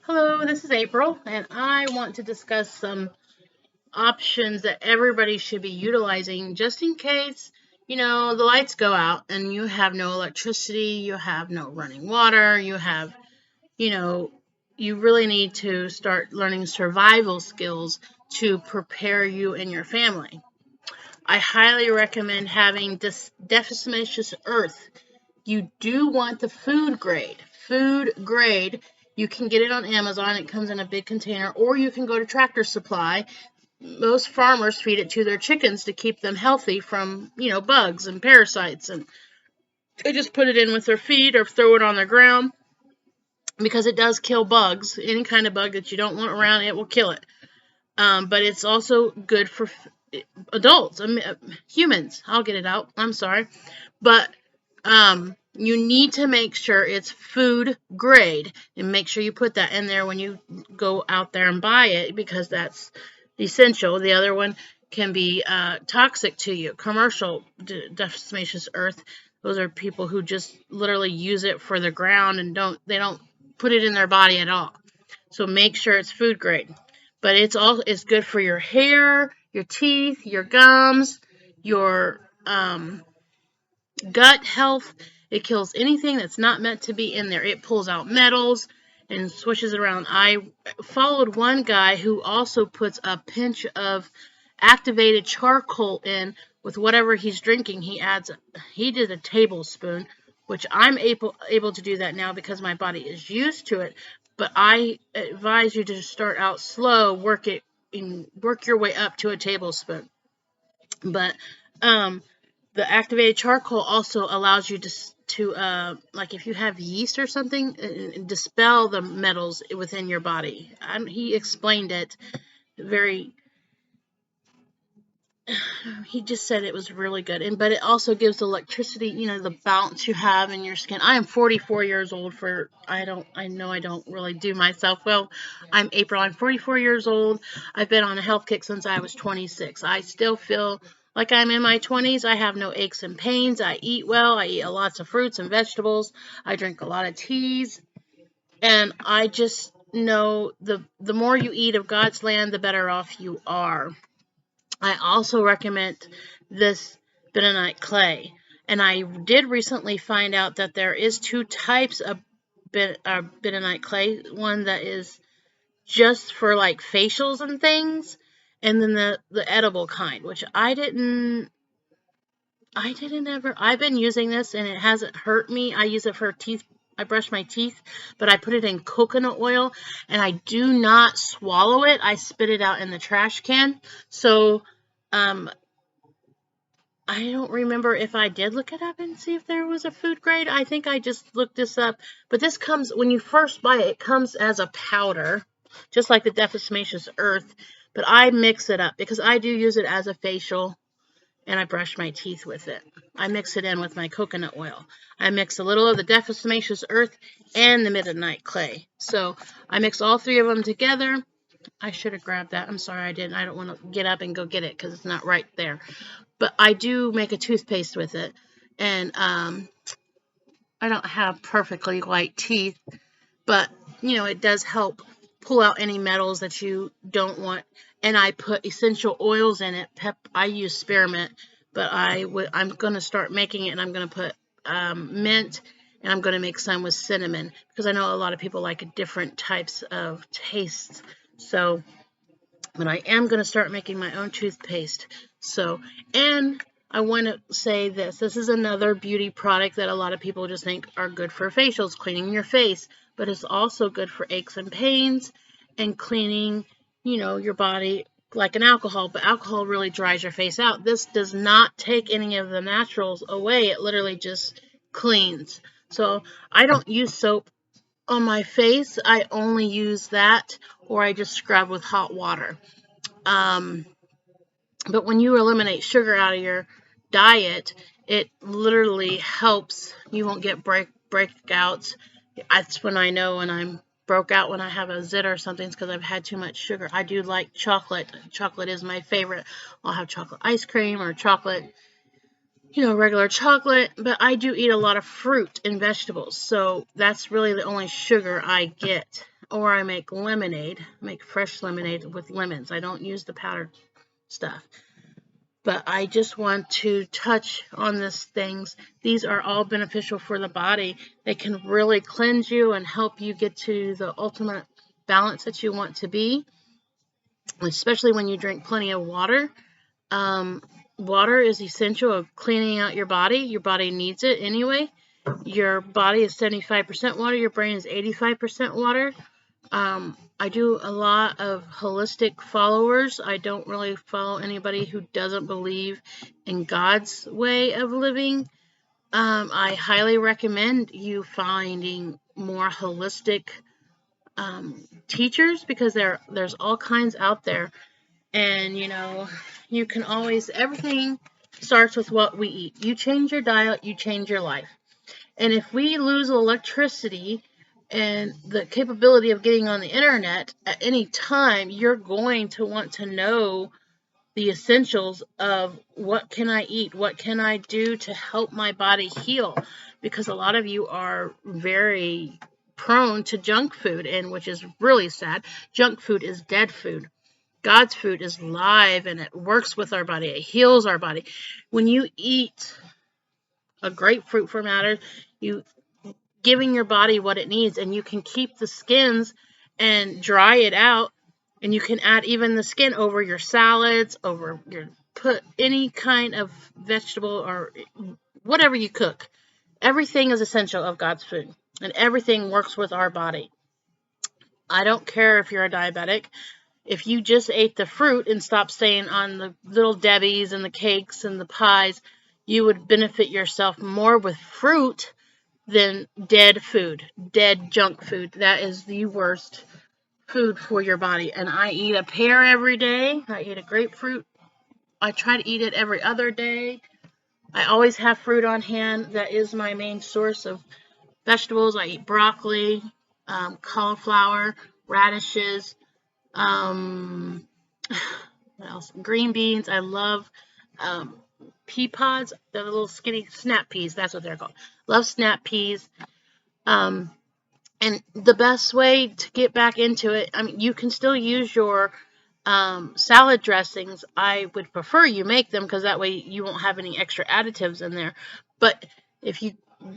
Hello, this is April, and I want to discuss some options that everybody should be utilizing just in case, the lights go out and you have no electricity, you have no running water, you know, you really need to start learning survival skills to prepare you and your family. I highly recommend having this deciduous earth. You do want the food grade. Food grade, you can get it on Amazon. It comes in a big container, or you can go to Tractor Supply. Most farmers feed it to their chickens to keep them healthy from, bugs and parasites. And they just put it in with their feed or throw it on the ground because it does kill bugs. Any kind of bug that you don't want around, it will kill it. But it's also good for adults, humans. I'll get it out. I'm sorry. But you need to make sure it's food grade and make sure you put that in there when you go out there and buy it because that's essential. The other one can be toxic to you. Commercial deciduous earth. Those are people who just literally use it for the ground and don't put it in their body at all. So make sure it's food grade. But it's good for your hair, your teeth, your gums, your gut health. It kills anything that's not meant to be in there. It pulls out metals and swishes it around. I followed one guy who also puts a pinch of activated charcoal in with whatever he's drinking. He did a tablespoon, which I'm able to do that now because my body is used to it. But I advise you to start out slow, work your way up to a tablespoon. But the activated charcoal also allows you to like if you have yeast or something, dispel the metals within your body. He explained it very. He just said it was really good, but it also gives electricity. The bounce you have in your skin. I am 44 years old. I know I don't really do myself well. I'm April. I'm 44 years old. I've been on a health kick since I was 26. I still feel like I'm in my 20s. I have no aches and pains. I eat well. I eat lots of fruits and vegetables. I drink a lot of teas, and I just know the more you eat of God's land, the better off you are. I also recommend this bentonite clay. And I did recently find out that there is two types of bentonite clay. One that is just for like facials and things, and then the edible kind, which I didn't ever. I've been using this and it hasn't hurt me. I use it for teeth. I brush my teeth, but I put it in coconut oil and I do not swallow it. I spit it out in the trash can. So, um, I don't remember if I did look it up and see if there was a food grade. I think I just looked this up. But this comes, when you first buy it, it comes as a powder, just like the deciduous earth. But I mix it up because I do use it as a facial and I brush my teeth with it. I mix it in with my coconut oil. I mix a little of the deciduous earth and the midnight clay. So I mix all three of them together. I should have grabbed that. I'm sorry I didn't. I don't want to get up and go get it because it's not right there. But I do make a toothpaste with it. And I don't have perfectly white teeth, but it does help pull out any metals that you don't want. And I put essential oils in it. I use spearmint, but I'm going to start making it, and I'm going to put mint, and I'm going to make some with cinnamon because I know a lot of people like different types of tastes. So, but I am going to start making my own toothpaste. So, and I want to say this. This is another beauty product that a lot of people just think are good for facials, cleaning your face, but it's also good for aches and pains and cleaning, your body like an alcohol, but alcohol really dries your face out. This does not take any of the naturals away. It literally just cleans. So I don't use soap on my face. I only use that, or I just scrub with hot water. Um, but when you eliminate sugar out of your diet, it literally helps. You won't get breakouts. That's when I know when I'm broke out when I have a zit or something. It's because I've had too much sugar. I do like chocolate. Chocolate is my favorite. I'll have chocolate ice cream or chocolate, regular chocolate. But I do eat a lot of fruit and vegetables. So that's really the only sugar I get. or I make lemonade. I make fresh lemonade with lemons. I don't use the powdered stuff. But I just want to touch on these things. These are all beneficial for the body. They can really cleanse you and help you get to the ultimate balance that you want to be, especially when you drink plenty of water. Water is essential of cleaning out your body. Your body needs it anyway. Your body is 75% water. Your brain is 85% water. I do a lot of holistic followers. I don't really follow anybody who doesn't believe in God's way of living. I highly recommend you finding more holistic teachers, because there's all kinds out there. And, you can always, everything starts with what we eat. You change your diet, you change your life. And if we lose electricity and the capability of getting on the internet at any time, you're going to want to know the essentials of what can I eat? What can I do to help my body heal? Because a lot of you are very prone to junk food, and which is really sad. Junk food is dead food. God's food is live, and it works with our body. It heals our body. When you eat a grapefruit, for matter, you giving your body what it needs, and you can keep the skins and dry it out, and you can add even the skin over your salads, over your, put any kind of vegetable or whatever you cook. Everything is essential of God's food, and everything works with our body. I don't care if you're a diabetic. If you just ate the fruit and stopped staying on the little Debbies and the cakes and the pies, you would benefit yourself more with fruit than dead food, dead junk food. That is the worst food for your body. And I eat a pear every day. I eat a grapefruit. I try to eat it every other day. I always have fruit on hand. That is my main source of vegetables. I eat broccoli, cauliflower, radishes, what else? Green beans. I love pea pods, the little skinny snap peas. That's what they're called. Love snap peas. And the best way to get back into it, I mean, you can still use your salad dressings. I would prefer you make them, because that way you won't have any extra additives in there. But if you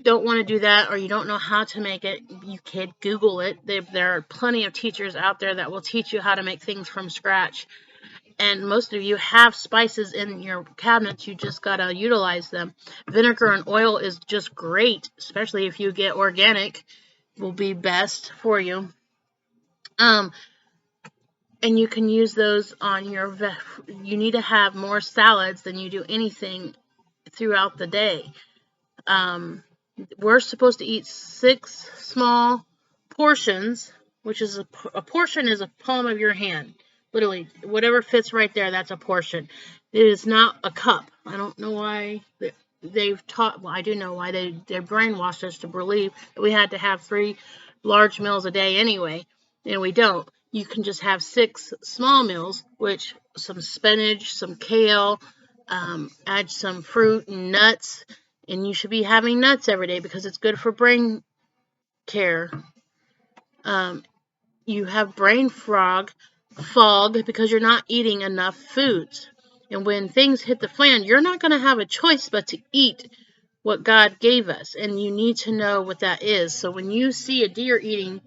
don't want to do that, or you don't know how to make it, you can Google it. There are plenty of teachers out there that will teach you how to make things from scratch. And most of you have spices in your cabinets. You just got to utilize them. Vinegar and oil is just great, especially if you get organic. Will be best for you. And you can use those on your, you need to have more salads than you do anything throughout the day. We're supposed to eat 6 small portions, which is a portion is a palm of your hand. Literally, whatever fits right there, that's a portion. It is not a cup. I don't know why they've taught, well, I do know why they brainwashed us to believe that we had to have 3 large meals a day anyway, and we don't. You can just have 6 small meals, which some spinach, some kale, add some fruit and nuts, and you should be having nuts every day because it's good for brain care. You have brain fog because you're not eating enough foods. And when things hit the fan, you're not going to have a choice but to eat what God gave us. And you need to know what that is. So when you see a deer eating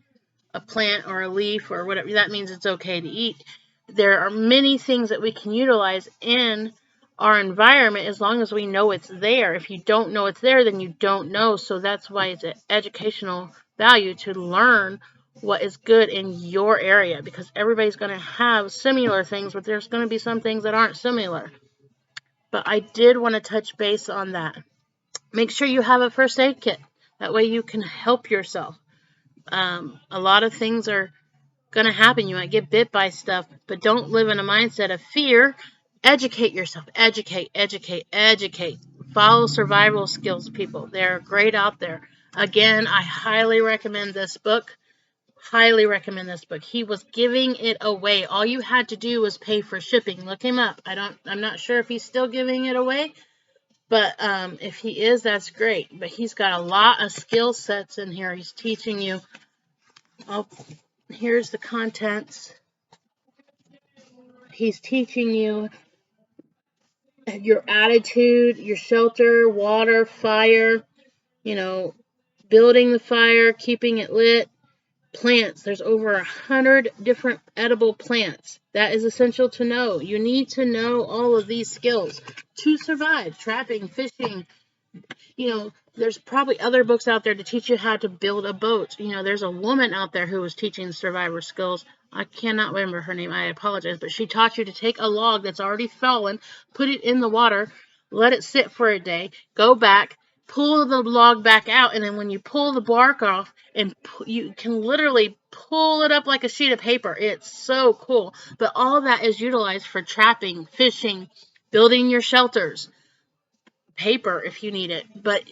a plant or a leaf or whatever, that means it's okay to eat. There are many things that we can utilize in our environment as long as we know it's there. If you don't know it's there, then you don't know. So that's why it's an educational value to learn what is good in your area, because everybody's going to have similar things, but there's going to be some things that aren't similar. But I did want to touch base on that. Make sure you have a first aid kit. That way you can help yourself. A lot of things are going to happen. You might get bit by stuff, but don't live in a mindset of fear. Educate yourself. Educate. Follow survival skills, people. They're great out there. Again, I highly recommend this book. He was giving it away. All you had to do was pay for shipping. Look him up. I'm not sure if he's still giving it away, but if he is, that's great. But he's got a lot of skill sets in here. He's teaching you. Here's the contents. He's teaching you your attitude, your shelter, water, fire, building the fire, keeping it lit, plants. There's over 100 different edible plants. That is essential to know. You need to know all of these skills to survive trapping, fishing. There's probably other books out there to teach you how to build a boat. There's a woman out there who was teaching survivor skills. I cannot remember her name. I apologize. But she taught you to take a log that's already fallen, put it in the water, let it sit for a day, go back, pull the log back out, and then when you pull the bark off, and you can literally pull it up like a sheet of paper. It's so cool. But all that is utilized for trapping, fishing, building your shelters, paper if you need it, but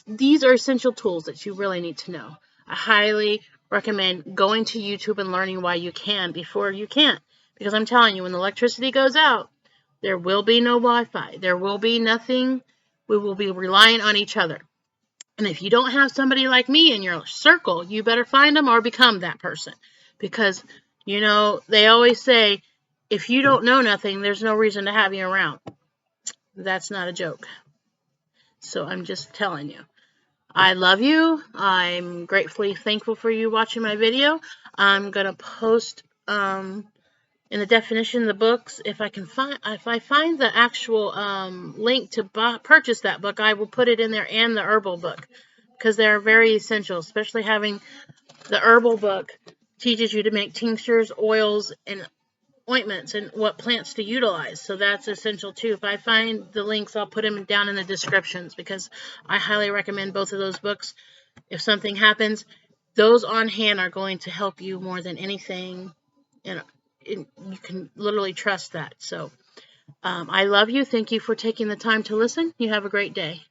these are essential tools that you really need to know. I highly recommend going to YouTube and learning why you can before you can't, because I'm telling you, when the electricity goes out, there will be no Wi-Fi, there will be nothing. We will be relying on each other, and if you don't have somebody like me in your circle, you better find them or become that person, because they always say, if you don't know nothing, there's no reason to have you around. That's not a joke. So I'm just telling you. I love you. I'm gratefully thankful for you watching my video. I'm going to post in the definition of the books, if I find the actual link to purchase that book, I will put it in there, and the herbal book, because they're very essential, especially having the herbal book teaches you to make tinctures, oils, and ointments and what plants to utilize. So that's essential too. If I find the links, I'll put them down in the descriptions, because I highly recommend both of those books. If something happens, those on hand are going to help you more than anything, and you can literally trust that. So I love you. Thank you for taking the time to listen. You have a great day.